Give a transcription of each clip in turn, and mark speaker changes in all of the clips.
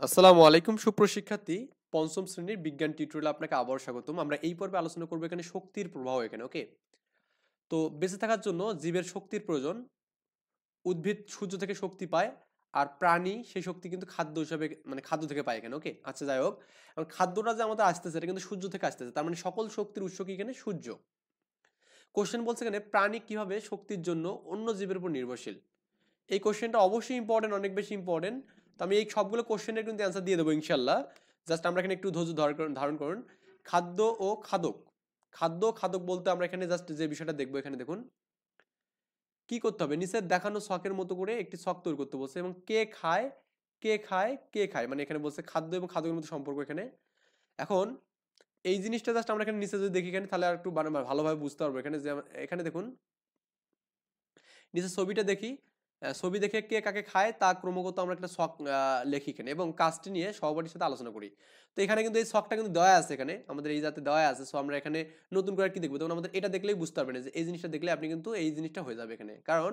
Speaker 1: আসসালামু আলাইকুম সুপ্রশিক্ষার্থী। পঞ্চম শ্রেণীর বিজ্ঞান টিউটোরিয়ালে আপনাকে আবারও স্বাগতম। আমরা এই পর্বে আলোচনা করবো এখানে শক্তির প্রবাহ এখানে, ওকে? তো বেঁচে থাকার জন্য জীবের শক্তির প্রয়োজন। উদ্ভিদ সূর্য থেকে শক্তি পায়, আর প্রাণী সেই শক্তি কিন্তু খাদ্য হিসাবে মানে খাদ্য থেকে পায় এখানে, ওকে? আচ্ছা, যাই হোক, এখন খাদ্যটা যে আমাদের আসতেছে এটা কিন্তু সূর্য থেকে আসতেছে, তার মানে সকল শক্তির উৎস কি এখানে? সূর্য। কোশ্চেন বলছে এখানে প্রাণী কিভাবে শক্তির জন্য অন্য জীবের উপর নির্ভরশীল। এই কোশ্চেনটা অবশ্যই ইম্পর্টেন্ট, অনেক বেশি ইম্পর্টেন্ট। তো আমি এই সবগুলো কোশ্চেনের কিন্তু অ্যান্সার দিয়ে দেবো ইনশাল্লাহ। জাস্ট আমরা এখানে একটু ধৈর্য ধারণ করুন। খাদ্য ও খাদক। খাদ্য খাদক বলতে আমরা এখানে জাস্ট যে বিষয়টা দেখবো, এখানে দেখুন কি করতে হবে। নিচের দেখানো ছকের মতো করে একটি ছক তৈরি করতে বলছে, এবং কে খায় কে খায় কে খায়, মানে এখানে বলছে খাদ্য এবং খাদকের মধ্যে সম্পর্ক এখানে। এখন এই জিনিসটা জাস্ট আমরা এখানে নিচে যদি দেখি এখানে, তাহলে আর একটু ভালোভাবে বুঝতে পারবো। এখানে যে এখানে দেখুন নিচে ছবিটা দেখি, ছবি দেখে কে কাকে খায় তা ক্রমাগত আমরা একটা ছক লেখি এখানে, এবং কাজটি নিয়ে সহপাঠীর সাথে আলোচনা করি। তো এখানে কিন্তু এই ছকটা কিন্তু দেওয়া আছে, এখানে আমাদের এই যাতে দেওয়া আছে। সো আমরা এখানে নতুন করে কি দেখবো, তখন আমাদের এটা দেখলেই বুঝতে পারবেন যে এই জিনিসটা দেখলে আপনি কিন্তু এই জিনিসটা হয়ে যাবে এখানে। কারণ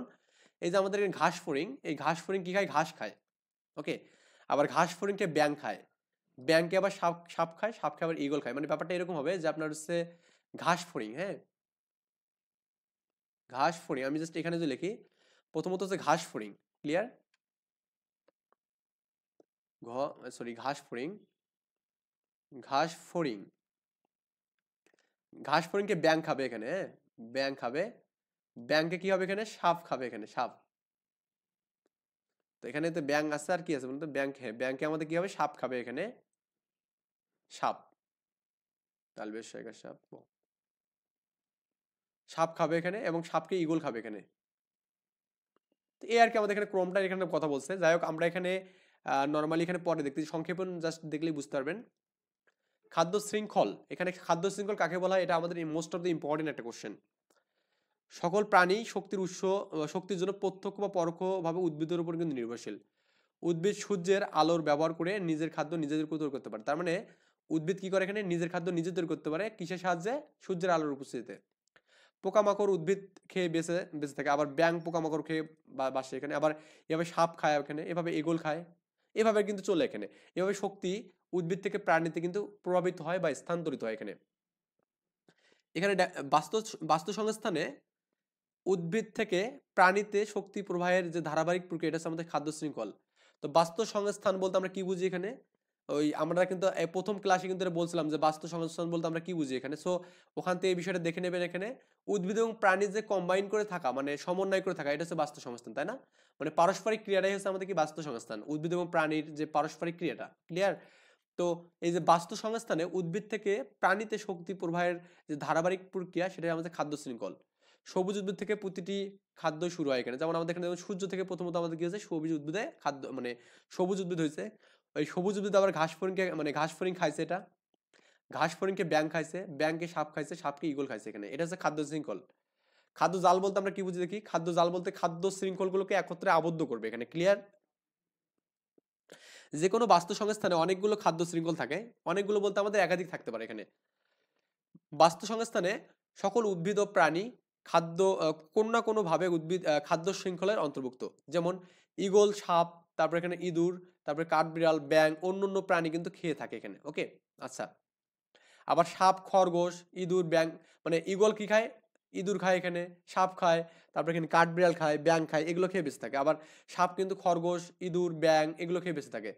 Speaker 1: এই যে আমাদের এখানে ঘাস ফড়িং, এই ঘাস ফড়িং কি খায়? ঘাস খায়, ওকে? আবার ঘাস ফড়িংকে ব্যাং খায়, ব্যাংকে আবার সাপ সাপ খায়, সাপ খায় আবার ঈগল খায়। মানে ব্যাপারটা এরকম হবে যে আপনার হচ্ছে ঘাস ফড়িং, হ্যাঁ, ঘাস ফড়িং। আমি জাস্ট এখানে যদি লিখি, প্রথমত হচ্ছে ঘাস ফড়িং, ক্লিয়ার? ঘাস ফড়িং, ঘাস ফড়িং, ঘাস ফড়িংকে ব্যাং খাবে এখানে, হ্যাঁ, ব্যাং খাবে। ব্যাংকে কি হবে এখানে? সাপ খাবে এখানে, সাপ। তো এখানে তো ব্যাং আছে, আর কি আছে বলুন তো? ব্যাংক, হ্যাঁ, ব্যাংকে আমাদের কি হবে? সাপ খাবে এখানে, সাপ। তাহলে বেশ সাপ, সাপ খাবে এখানে, এবং সাপকে ঈগল খাবে এখানে। তো এই আর কি আমাদের এখানে ক্রমটা এখানে কথা বলছে। যাই হোক, আমরা এখানে নর্মালি এখানে পরে দেখতেছি, সংক্ষেপণ জাস্ট দেখলেই বুঝতে পারবেন। খাদ্য শৃঙ্খল, এখানে খাদ্য শৃঙ্খল কাকে বলা হয়, এটা আমাদের মোস্ট অফ দ্য ইম্পর্টেন্ট একটা কোশ্চেন। সকল প্রাণী শক্তির উৎস, শক্তির জন্য প্রত্যক্ষ বা পরোক্ষভাবে উদ্ভিদের উপর কিন্তু নির্ভরশীল। উদ্ভিদ সূর্যের আলোর ব্যবহার করে নিজের খাদ্য নিজেদের তৈরি করতে পারে। তার মানে উদ্ভিদ কি করে এখানে? নিজের খাদ্য নিজে তৈরি করতে পারে, কিসের সাহায্যে? সূর্যের আলোর উপস্থিতিতে। পোকামাকড় উদ্ভিদ খেয়ে বেঁচে বেঁচে থাকে, আবার ব্যাং পোকামাকড় খেয়ে বাসে এখানে, আবার এভাবে সাপ খায় এখানে, এভাবে এগোল খায়, এভাবে কিন্তু চলে এখানে। এভাবে শক্তি উদ্ভিদ থেকে প্রাণীতে কিন্তু প্রভাবিত হয় বা স্থানান্তরিত হয় এখানে। এখানে বাস্তু বাস্তু সংস্থানে উদ্ভিদ থেকে প্রাণীতে শক্তি প্রবাহের যে ধারাবাহিক প্রক্রিয়া, এটা হচ্ছে আমাদের খাদ্য শৃঙ্খল। তো বাস্তু সংস্থান বলতে আমরা কি বুঝি এখানে? ওই আমরা কিন্তু প্রথম ক্লাসে কিন্তু এটা বলছিলাম যে বাস্তু সংস্থান বলতে আমরা কি বুঝি এখানে। সো ওখান থেকে এই বিষয়টা দেখে নেবেন। এখানে উদ্ভিদ এবং প্রাণী যে কম্বাইন করে থাকা, মানে সমন্বয় করে থাকা, এটা হচ্ছে বাস্তু সংস্থান, তাই না? মানে পারস্পরিক ক্রিয়াটাই হচ্ছে আমাদের কি? বাস্তু সংস্থান। উদ্ভিদ এবং প্রাণীর যে পারস্পরিক ক্রিয়াটা, ক্লিয়ার? তো এই যে বাস্তু সংস্থানে উদ্ভিদ থেকে প্রাণীতে শক্তি প্রবাহের যে ধারাবাহিক প্রক্রিয়া, সেটাই আমাদের খাদ্য শৃঙ্খল। সবুজ উদ্ভিদ থেকে প্রতিটি খাদ্য শুরু হয় এখানে। যেমন আমাদের এখানে সূর্য থেকে প্রথমত আমাদের কি হয়েছে? সবুজ উদ্ভিদে খাদ্য, মানে সবুজ উদ্ভিদ হয়েছে। ওই সবুজ উদ্ভিদ আবার ঘাস ফড়িংকে, মানে ঘাস ফড়িং খাইছে এটা, ঘাস ফড়িংকে ব্যাং খাইছে, ব্যাংকে সাপ খাইছে, সাপকে ঈগল খাইছে এখানে। এটা হচ্ছে খাদ্য শৃঙ্খল। খাদ্য জাল বলতে আমরা কি বুঝি দেখি? খাদ্য জাল বলতে খাদ্য শৃঙ্খলগুলোকে একত্রে আবদ্ধ করবে এখানে, ক্লিয়ার? যে কোনো বাস্তু সংস্থানে অনেকগুলো খাদ্য শৃঙ্খল থাকে। অনেকগুলো বলতে আমাদের একাধিক থাকতে পারে এখানে। বাস্তু সংস্থানে সকল উদ্ভিদ ও প্রাণী খাদ্য কোনো না কোনো ভাবে উদ্ভিদ খাদ্য শৃঙ্খলের অন্তর্ভুক্ত। যেমন ঈগল, সাপ, তারপর এখানে ইঁদুর, তারপরে কাঠবিড়াল, ব্যাং, অন্য প্রাণী কিন্তু খেয়ে থাকে এখানে, ওকে? আচ্ছা, আবার সাপ, খরগোশ, ইঁদুর, ব্যাং, মানে ঈগল কি খায়? ইঁদুর খায় এখানে, সাপ খায়, তারপর এখানে কাঠবিড়াল খায়, ব্যাং খায়, এগুলো খেয়ে বেঁচে থাকে। আবার সাপ কিন্তু খরগোশ, ইঁদুর, ব্যাং এগুলো খেয়ে বেঁচে থাকে।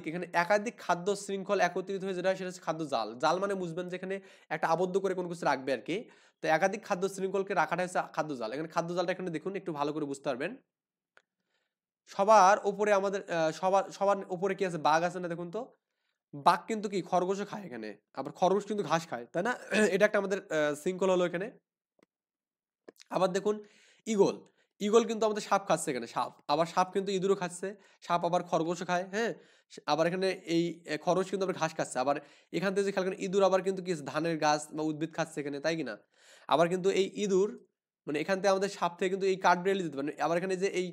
Speaker 1: এখানে একাধিক খাদ্য শৃঙ্খল একত্রিত হয়ে যেটা হয়, সেটা হচ্ছে খাদ্য জাল। জাল মানে বুঝবেন যে এখানে একটা আবদ্ধ করে কোনো কিছু রাখবে আর কি। তো একাধিক খাদ্য শৃঙ্খলকে রাখাটা হচ্ছে খাদ্য জাল। এখানে খাদ্য জালটা এখানে দেখুন, একটু ভালো করে বুঝতে পারবেন। সবার উপরে আমাদের সবার সবার উপরে কি আছে? বাঘ আছে না? দেখুন তো, বাঘ কিন্তু কি খরগোশও খায় এখানে, আবার খরগোশ কিন্তু ঘাস খায়, তাই না? এটা একটা আমাদের শৃঙ্খল হলো এখানে। আবার দেখুন ঈগল, ঈগল কিন্তু আমাদের সাপ খাচ্ছে এখানে, সাপ। আবার সাপ কিন্তু ইঁদুরও খাচ্ছে, সাপ আবার খরগোশও খায়, হ্যাঁ। আবার এখানে এই খরগোশ কিন্তু আবার ঘাস খাচ্ছে। আবার এখান থেকে যে খেয়াল করেন, ইঁদুর আবার কিন্তু কি ধানের গাছ বা উদ্ভিদ খাচ্ছে এখানে, তাই কিনা? আবার কিন্তু এই ইঁদুর, মানে এখান থেকে আমাদের সাপ থেকে কিন্তু এই কাঠবিড়ালি দিতে পারে। আবার এখানে যে এই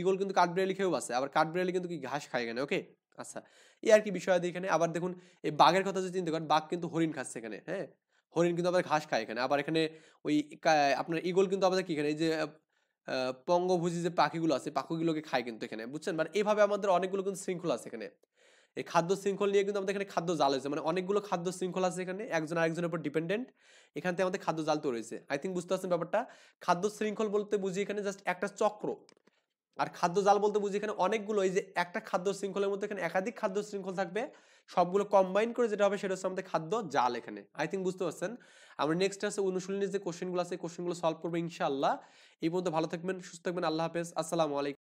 Speaker 1: ঈগল কিন্তু কাঠবিড়ালি খেয়েও আছে, আবার কাঠবিড়ালি কিন্তু কি ঘাস খায় এখানে, ওকে? আচ্ছা, এই আর কি বিষয় আছে এখানে। আবার দেখুন এই বাঘের কথা যদি চিন্তা করেন, বাঘ কিন্তু হরিণ খাচ্ছে এখানে, হ্যাঁ। হরিণ কিন্তু আবার ঘাস খায় এখানে। আবার এখানে ওই আপনার ঈগল কিন্তু আমাদের কি এখানে এই যে পঙ্গভোজী যে পাখিগুলো আছে, পাখিগুলোকে খায় কিন্তু এখানে, বুঝছেন? মানে এইভাবে আমাদের অনেকগুলো কিন্তু শৃঙ্খলা আছে এখানে। এই খাদ্য শৃঙ্খল নিয়ে কিন্তু আমাদের এখানে খাদ্য জাল হয়েছে, মানে অনেকগুলো খাদ্য শৃঙ্খল আছে এখানে, একজন আরেকজনের উপর ডিপেন্ডেন্ট, এখান থেকে আমাদের খাদ্য জাল তৈরি হয়েছে। আই থিঙ্ক বুঝতে পারছেন ব্যাপারটা। খাদ্য শৃঙ্খল বলতে বুঝি এখানে জাস্ট একটা চক্র, আর খাদ্য জাল বলতে বুঝি এখানে অনেকগুলো, এই যে একটা খাদ্য শৃঙ্খলের মধ্যে এখানে একাধিক খাদ্য শৃঙ্খল থাকবে, সবগুলো কম্বাইন করে যেটা হবে সেটা হচ্ছে আমাদের খাদ্য জাল এখানে। আই থিঙ্ক বুঝতে পারছেন। আমরা নেক্সট আছে অনুশীলনের যে কোশ্চেনগুলো আছে কোশ্চেনগুলো সলভ করবো ইনশাআল্লাহ। এই পর্যন্ত ভালো থাকবেন, সুস্থ থাকবেন, আল্লাহ হাফেজ, আসসালামু আলাইকুম।